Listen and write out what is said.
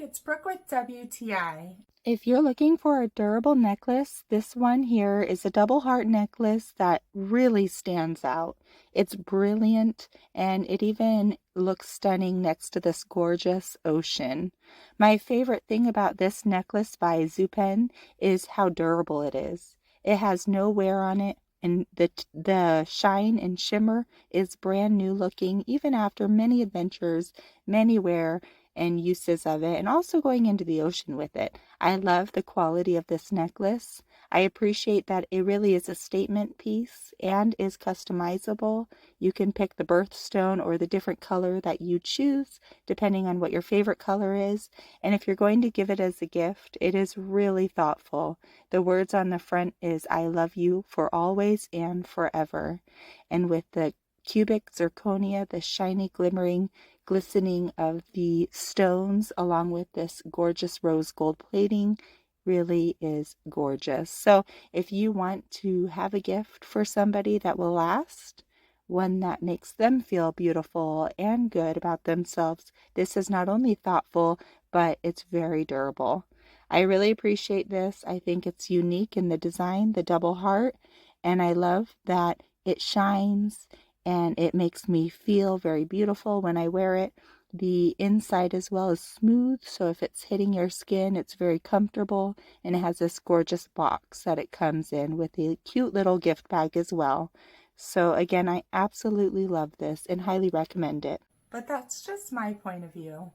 it's Brooke with WTI. If you're looking for a durable necklace, this one here is a double heart necklace that really stands out. It's brilliant and it even looks stunning next to this gorgeous ocean. My favorite thing about this necklace by xiupen is how durable it is. It has no wear on it, and the shine and shimmer is brand new looking even after many adventures, many wear and uses of it, and also going into the ocean with it. I love the quality of this necklace. I appreciate that it really is a statement piece and is customizable. You can pick the birthstone or the different color that you choose, depending on what your favorite color is. And if you're going to give it as a gift, it is really thoughtful. The words on the front is, "I love you for always and forever." And with the cubic zirconia, the shiny, glistening of the stones, along with this gorgeous rose gold plating, really is gorgeous. So if you want to have a gift for somebody that will last, one that makes them feel beautiful and good about themselves, this is not only thoughtful, but it's very durable. I really appreciate this. I think it's unique in the design, the double heart, and I love that it shines and it makes me feel very beautiful when I wear it. The inside as well is smooth, so if it's hitting your skin, it's very comfortable, and it has this gorgeous box that it comes in with a cute little gift bag as well. So again, I absolutely love this and highly recommend it. But that's just my point of view.